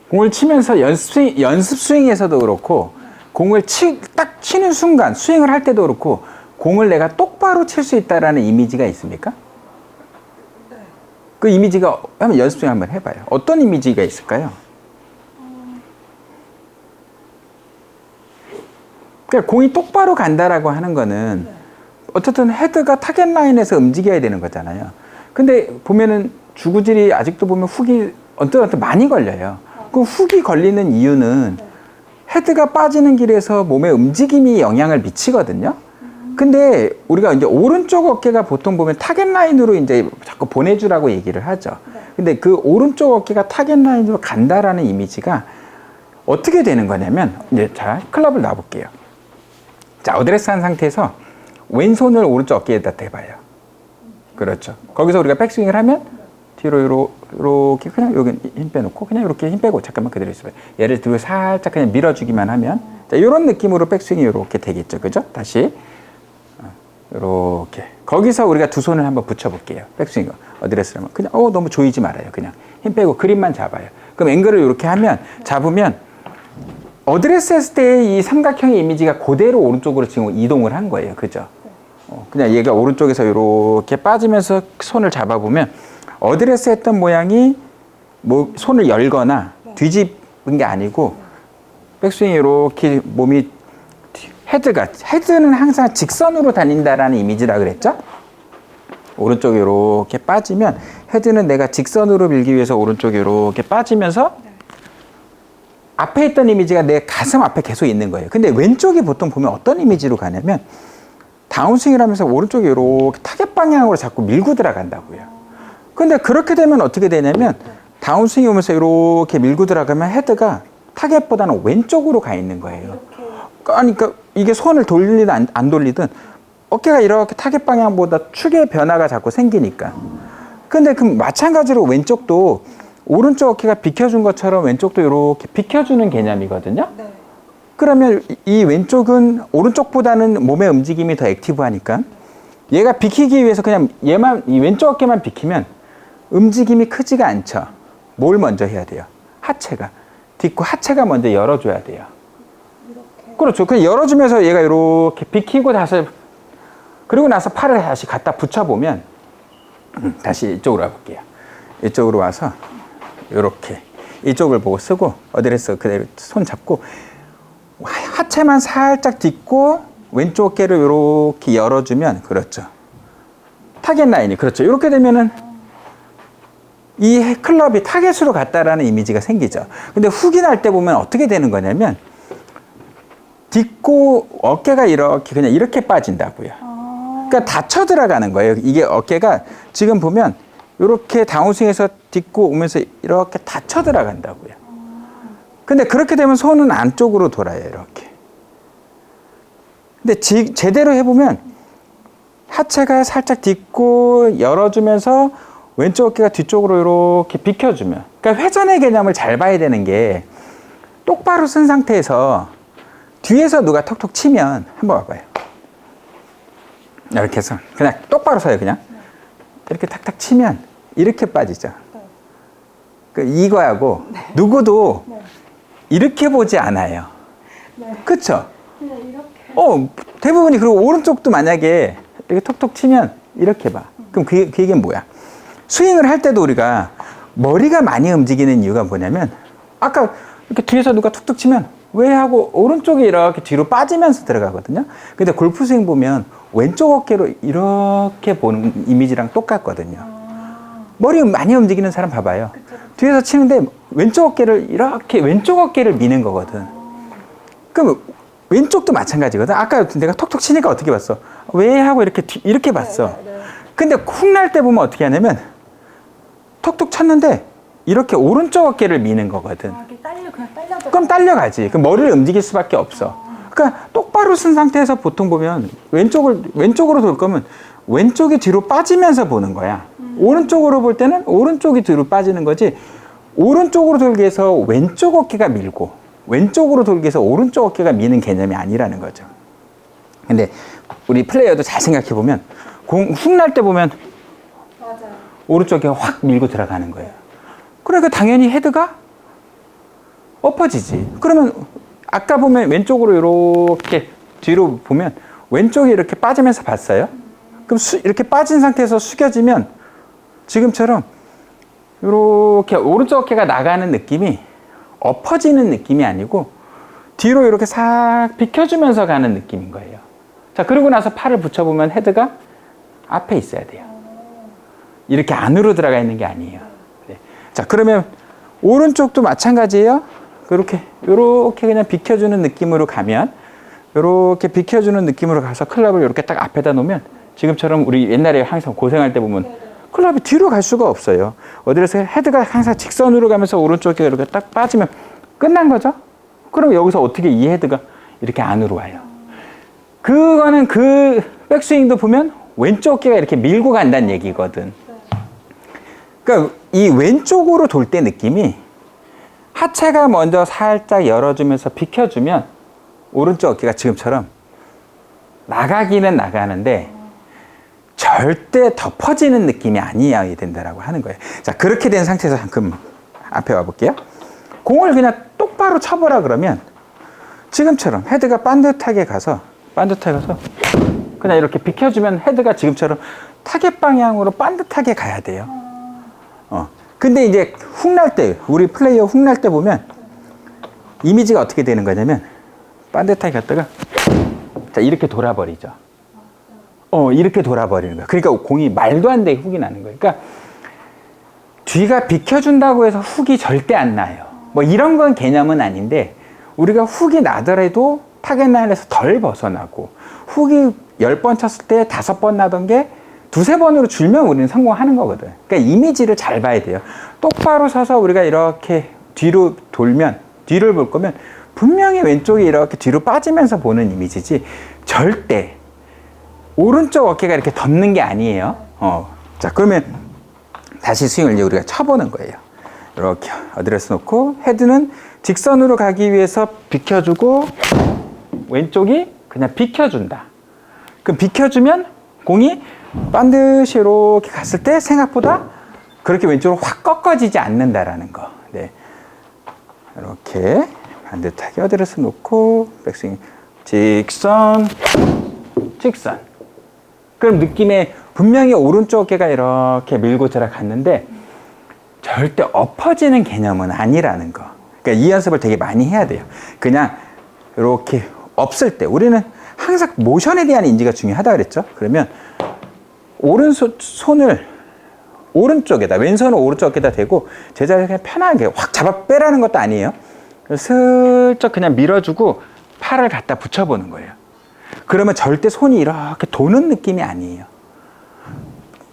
공을 치면서 연습 스윙에서도 그렇고 공을 딱 치는 순간 스윙을 할 때도 그렇고 공을 내가 똑바로 칠 수 있다라는 이미지가 있습니까? 네. 그 이미지가 한번 연습 스윙 한번 해봐요. 어떤 이미지가 있을까요? 그러니까 공이 똑바로 간다라고 하는 거는 네. 어쨌든 헤드가 타겟 라인에서 움직여야 되는 거잖아요. 근데 보면은 주구질이 아직도 보면 훅이 언뜻 많이 걸려요. 그 훅이 걸리는 이유는 헤드가 빠지는 길에서 몸의 움직임이 영향을 미치거든요. 근데 우리가 이제 오른쪽 어깨가 보통 보면 타겟 라인으로 이제 자꾸 보내주라고 얘기를 하죠. 근데 그 오른쪽 어깨가 타겟 라인으로 간다라는 이미지가 어떻게 되는 거냐면, 이제 자, 클럽을 놔볼게요. 자, 어드레스 한 상태에서 왼손을 오른쪽 어깨에다 대봐요. 그렇죠. 거기서 우리가 백스윙을 하면 뒤로 이렇게 그냥 여기 힘 빼놓고 그냥 이렇게 힘 빼고 잠깐만 그대로 있어요. 얘를 뒤로 살짝 그냥 밀어주기만 하면 자, 이런 느낌으로 백스윙이 이렇게 되겠죠. 그죠? 다시 이렇게 거기서 우리가 두 손을 한번 붙여볼게요. 백스윙 어드레스를 하면 그냥 너무 조이지 말아요. 그냥 힘 빼고 그립만 잡아요. 그럼 앵글을 이렇게 하면 잡으면 어드레스 했을 때 이 삼각형의 이미지가 그대로 오른쪽으로 지금 이동을 한 거예요. 그죠? 그냥 얘가 오른쪽에서 이렇게 빠지면서 손을 잡아보면 어드레스 했던 모양이 뭐 손을 열거나 뒤집은 게 아니고 백스윙이 이렇게 몸이 헤드는 항상 직선으로 다닌다라는 이미지라 그랬죠? 오른쪽에 이렇게 빠지면 헤드는 내가 직선으로 밀기 위해서 오른쪽에 이렇게 빠지면서 앞에 있던 이미지가 내 가슴 앞에 계속 있는 거예요. 근데 왼쪽이 보통 보면 어떤 이미지로 가냐면 다운스윙을 하면서 오른쪽에 이렇게 타겟 방향으로 자꾸 밀고 들어간다고요. 근데 그렇게 되면 어떻게 되냐면 다운스윙이 오면서 이렇게 밀고 들어가면 헤드가 타겟보다는 왼쪽으로 가 있는 거예요. 그러니까 이게 손을 돌리든 안 돌리든 어깨가 이렇게 타겟 방향보다 축의 변화가 자꾸 생기니까. 근데 그 마찬가지로 왼쪽도 오른쪽 어깨가 비켜준 것처럼 왼쪽도 이렇게 비켜주는 개념이거든요. 네. 그러면 이 왼쪽은 오른쪽보다는 몸의 움직임이 더 액티브하니까 얘가 비키기 위해서 그냥 이 왼쪽 어깨만 비키면 움직임이 크지가 않죠. 뭘 먼저 해야 돼요? 하체가. 딛고 하체가 먼저 열어줘야 돼요. 이렇게. 그렇죠. 그냥 열어주면서 얘가 이렇게 비키고 그리고 나서 팔을 다시 갖다 붙여보면 다시 이쪽으로 와볼게요. 이쪽으로 와서 이렇게 이쪽을 보고 쓰고 어드레스 그대로 손 잡고 하체만 살짝 딛고 왼쪽 어깨를 이렇게 열어주면 그렇죠. 타겟 라인이 그렇죠. 이렇게 되면은 이 클럽이 타겟으로 갔다라는 이미지가 생기죠. 근데 훅이 날 때 보면 어떻게 되는 거냐면 딛고 어깨가 이렇게 그냥 이렇게 빠진다고요. 그러니까 닫혀 들어가는 거예요. 이게 어깨가 지금 보면 이렇게 다운스윙에서 딛고 오면서 이렇게 닫혀 들어간다고요. 근데 그렇게 되면 손은 안쪽으로 돌아요. 이렇게. 근데 제대로 해보면 하체가 살짝 딛고 열어주면서 왼쪽 어깨가 뒤쪽으로 이렇게 비켜주면, 그러니까 회전의 개념을 잘 봐야 되는 게 똑바로 쓴 상태에서 뒤에서 누가 톡톡 치면 한번 와봐요. 이렇게 해서 그냥 똑바로 서요. 그냥 이렇게 탁탁 치면 이렇게 빠지죠. 그 이거하고 누구도 이렇게 보지 않아요. 그쵸? 그냥 이렇게. 대부분이. 그리고 오른쪽도 만약에 이렇게 톡톡 치면 이렇게 봐. 그럼 그 얘기는 뭐야? 스윙을 할 때도 우리가 머리가 많이 움직이는 이유가 뭐냐면 아까 이렇게 뒤에서 누가 툭툭 치면 왜 하고 오른쪽이 이렇게 뒤로 빠지면서 들어가거든요. 근데 골프 스윙 보면 왼쪽 어깨로 이렇게 보는 이미지랑 똑같거든요. 머리 많이 움직이는 사람 봐봐요. 뒤에서 치는데 왼쪽 어깨를 미는 거거든. 그럼 왼쪽도 마찬가지거든. 아까 내가 톡톡 치니까 어떻게 봤어? 왜 하고 이렇게 봤어. 근데 훅 날 때 보면 어떻게 하냐면 톡톡 쳤는데 이렇게 오른쪽 어깨를 미는 거거든. 그냥 딸려도. 그럼 딸려가지. 그럼 머리를 움직일 수밖에 없어. 그러니까 똑바로 쓴 상태에서 보통 보면 왼쪽으로 돌 거면 왼쪽이 뒤로 빠지면서 보는 거야. 오른쪽으로 볼 때는 오른쪽이 뒤로 빠지는 거지. 오른쪽으로 돌기 위해서 왼쪽 어깨가 밀고 왼쪽으로 돌기 위해서 오른쪽 어깨가 미는 개념이 아니라는 거죠. 근데 우리 플레이어도 잘 생각해 보면 공 훅 날 때 보면 맞아요. 오른쪽에 확 밀고 들어가는 거예요. 그러니까 당연히 헤드가 엎어지지. 그러면 아까 보면 왼쪽으로 이렇게 뒤로 보면 왼쪽이 이렇게 빠지면서 봤어요? 그럼 이렇게 빠진 상태에서 숙여지면 지금처럼 이렇게 오른쪽 어깨가 나가는 느낌이 엎어지는 느낌이 아니고 뒤로 이렇게 싹 비켜주면서 가는 느낌인 거예요. 자, 그러고 나서 팔을 붙여보면 헤드가 앞에 있어야 돼요. 이렇게 안으로 들어가 있는 게 아니에요. 네. 자, 그러면 오른쪽도 마찬가지예요. 이렇게 그냥 비켜주는 느낌으로 가면, 이렇게 비켜주는 느낌으로 가서 클럽을 이렇게 딱 앞에다 놓으면 지금처럼 우리 옛날에 항상 고생할 때 보면 클럽이 뒤로 갈 수가 없어요. 어디서 헤드가 항상 직선으로 가면서 오른쪽에 이렇게 딱 빠지면 끝난 거죠. 그럼 여기서 어떻게 이 헤드가 이렇게 안으로 와요. 그거는 그 백스윙도 보면 왼쪽 어깨가 이렇게 밀고 간다는 얘기거든. 그러니까 이 왼쪽으로 돌 때 느낌이 하체가 먼저 살짝 열어주면서 비켜주면 오른쪽 어깨가 지금처럼 나가기는 나가는데 절대 덮어지는 느낌이 아니어야 된다라고 하는 거예요. 자, 그렇게 된 상태에서 잠깐 앞에 와볼게요. 공을 그냥 똑바로 쳐보라 그러면 지금처럼 헤드가 반듯하게 가서 그냥 이렇게 비켜주면 헤드가 지금처럼 타겟 방향으로 반듯하게 가야 돼요. 근데 이제 훅 날 때, 우리 플레이어 훅 날 때 보면 이미지가 어떻게 되는 거냐면 반듯하게 갔다가 자, 이렇게 돌아버리죠. 이렇게 돌아버리는 거야. 그러니까 공이 말도 안 되게 훅이 나는 거예요. 그러니까 뒤가 비켜준다고 해서 훅이 절대 안 나요. 뭐 이런 건 개념은 아닌데 우리가 훅이 나더라도 타겟 라인에서 덜 벗어나고 훅이 10번 쳤을 때 5번 나던 게 2-3번으로 줄면 우리는 성공하는 거거든. 그러니까 이미지를 잘 봐야 돼요. 똑바로 서서 우리가 이렇게 뒤로 돌면, 뒤를 볼 거면 분명히 왼쪽이 이렇게 뒤로 빠지면서 보는 이미지지 절대 오른쪽 어깨가 이렇게 덮는 게 아니에요. 자, 그러면 다시 스윙을 이제 우리가 쳐보는 거예요. 이렇게 어드레스 놓고 헤드는 직선으로 가기 위해서 비켜주고 왼쪽이 그냥 비켜준다. 그럼 비켜주면 공이 반드시 이렇게 갔을 때 생각보다 그렇게 왼쪽으로 확 꺾어지지 않는다라는 거. 네. 이렇게 반듯하게 어드레스 놓고 백스윙 직선. 그럼 느낌에 분명히 오른쪽 어깨가 이렇게 밀고 들어갔는데 절대 엎어지는 개념은 아니라는 거. 그러니까 이 연습을 되게 많이 해야 돼요. 그냥 이렇게 없을 때 우리는 항상 모션에 대한 인지가 중요하다 그랬죠. 그러면 오른손을 오른쪽에다, 왼손을 오른쪽 어깨에다 대고 제자리에 그냥 편하게 확 잡아 빼라는 것도 아니에요. 슬쩍 그냥 밀어주고 팔을 갖다 붙여보는 거예요. 그러면 절대 손이 이렇게 도는 느낌이 아니에요.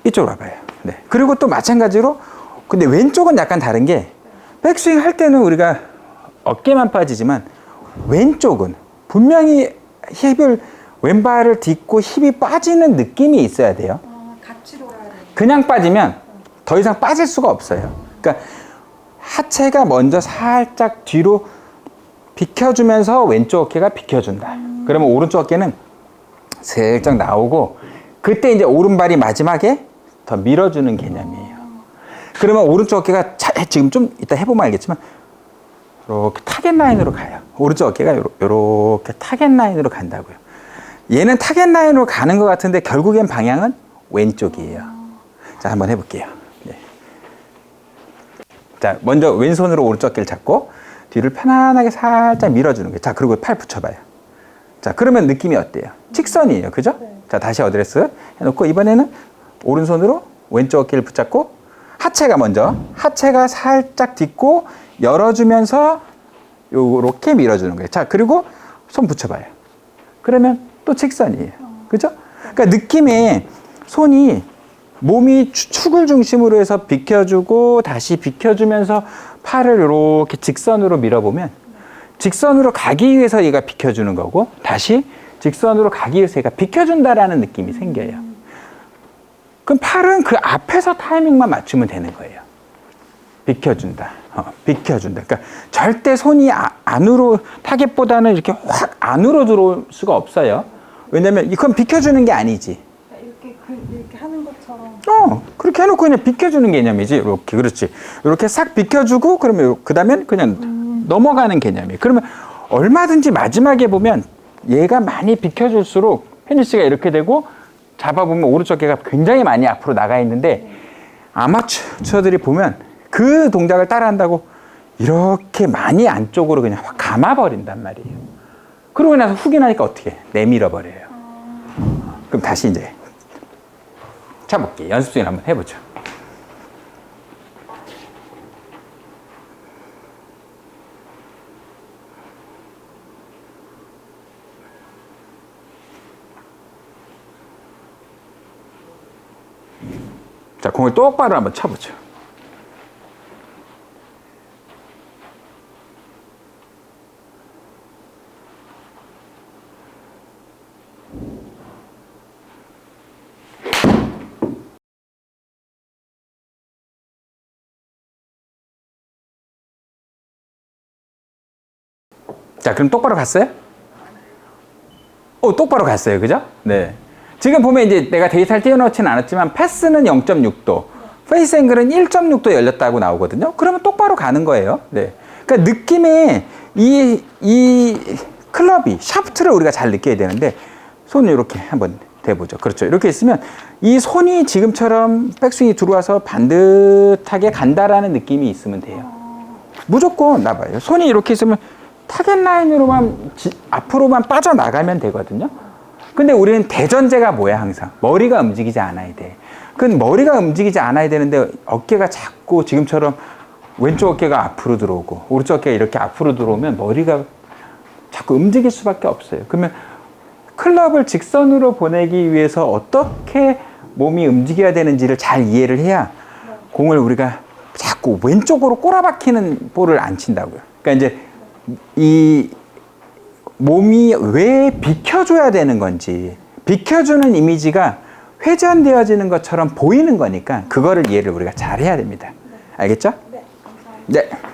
이쪽으로 와봐요. 네. 그리고 또 마찬가지로 근데 왼쪽은 약간 다른 게 백스윙 할 때는 우리가 어깨만 빠지지만 왼쪽은 분명히 힙을 왼발을 딛고 힙이 빠지는 느낌이 있어야 돼요. 같이 돌아야 돼. 그냥 빠지면 더 이상 빠질 수가 없어요. 그러니까 하체가 먼저 살짝 뒤로 비켜주면서 왼쪽 어깨가 비켜준다. 그러면 오른쪽 어깨는 슬쩍 나오고 그때 이제 오른발이 마지막에 더 밀어주는 개념이에요. 그러면 오른쪽 어깨가 지금 좀 이따 해보면 알겠지만 이렇게 타겟 라인으로 가요. 오른쪽 어깨가 이렇게 타겟 라인으로 간다고요. 얘는 타겟 라인으로 가는 것 같은데 결국엔 방향은 왼쪽이에요. 자, 한번 해볼게요. 네. 자, 먼저 왼손으로 오른쪽 어깨를 잡고 뒤를 편안하게 살짝 밀어주는 거예요. 자, 그리고 팔 붙여봐요. 자, 그러면 느낌이 어때요? 직선이에요. 그죠? 네. 자, 다시 어드레스 해놓고 이번에는 오른손으로 왼쪽 어깨를 붙잡고 하체가 살짝 딛고 열어주면서 요렇게 밀어주는 거예요. 자, 그리고 손 붙여봐요. 그러면 또 직선이에요. 그죠? 그러니까 느낌에 손이 몸이 축을 중심으로 해서 비켜주고 다시 비켜주면서 팔을 이렇게 직선으로 밀어보면 직선으로 가기 위해서 얘가 비켜주는 거고 다시 직선으로 가기 위해서 얘가 비켜준다라는 느낌이 생겨요. 그럼 팔은 그 앞에서 타이밍만 맞추면 되는 거예요. 비켜준다. 비켜준다. 그러니까 절대 손이 안으로 타겟보다는 이렇게 확 안으로 들어올 수가 없어요. 왜냐면 이건 비켜주는 게 아니지. 이렇게 하는 것처럼. 그렇게 해놓고 그냥 비켜주는 개념이지. 이렇게, 그렇지. 이렇게 싹 비켜주고, 그러면 그 다음엔 그냥 넘어가는 개념이에요. 그러면 얼마든지 마지막에 보면 얘가 많이 비켜줄수록 혜진 씨가 이렇게 되고 잡아보면 오른쪽 어깨가 굉장히 많이 앞으로 나가 있는데 아마추어들이 보면 그 동작을 따라한다고 이렇게 많이 안쪽으로 그냥 확 감아버린단 말이에요. 그러고 나서 훅이 나니까 어떻게 해? 내밀어 버려요. 그럼 다시 이제 차볼게요. 연습 중에 한번 해보죠. 자, 공을 똑바로 한번 쳐보죠. 자, 그럼 똑바로 갔어요? 똑바로 갔어요. 그죠? 네. 지금 보면 이제 내가 데이터를 띄워놓지는 않았지만 패스는 0.6도, 페이스 앵글은 1.6도 열렸다고 나오거든요. 그러면 똑바로 가는 거예요. 네. 그러니까 느낌에 이 클럽이, 샤프트를 우리가 잘 느껴야 되는데 손을 이렇게 한번 대보죠. 그렇죠. 이렇게 있으면 이 손이 지금처럼 백스윙이 들어와서 반듯하게 간다라는 느낌이 있으면 돼요. 무조건 나봐요. 손이 이렇게 있으면 타겟 라인으로만 앞으로만 빠져나가면 되거든요. 근데 우리는 대전제가 뭐야 항상? 머리가 움직이지 않아야 돼. 그건 머리가 움직이지 않아야 되는데 어깨가 자꾸 지금처럼 왼쪽 어깨가 앞으로 들어오고 오른쪽 어깨가 이렇게 앞으로 들어오면 머리가 자꾸 움직일 수밖에 없어요. 그러면 클럽을 직선으로 보내기 위해서 어떻게 몸이 움직여야 되는지를 잘 이해를 해야 공을 우리가 자꾸 왼쪽으로 꼬라박히는 볼을 안 친다고요. 그러니까 이제 이 몸이 왜 비켜줘야 되는 건지, 비켜주는 이미지가 회전되어지는 것처럼 보이는 거니까 그거를 이해를 우리가 잘 해야 됩니다. 알겠죠? 네, 감사합니다. 네.